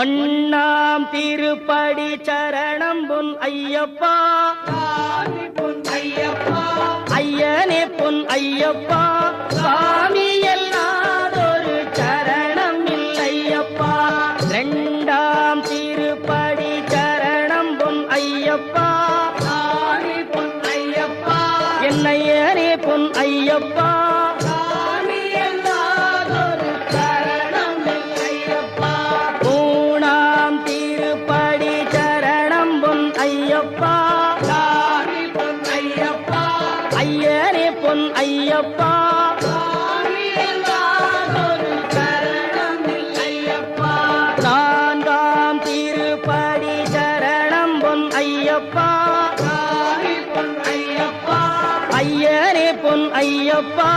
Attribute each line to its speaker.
Speaker 1: ஒண்ணாம் திருப்படி சரணம் பொன் ஐயப்பா, ஐயனே பொன் ஐயப்பா, சாமி எல்லாதொரு சரணம் இல்லையப்பா. இரண்டாம் திருப்படி சரணம் பொன் ஐயப்பா, என்னையனே பொன் ஐயப்பா, ஐயனே பொன் ஐயப்பா, நான்காம் திருப்படி சரணம் பொன் ஐயப்பா, ஐயனே பொன் ஐயப்பா.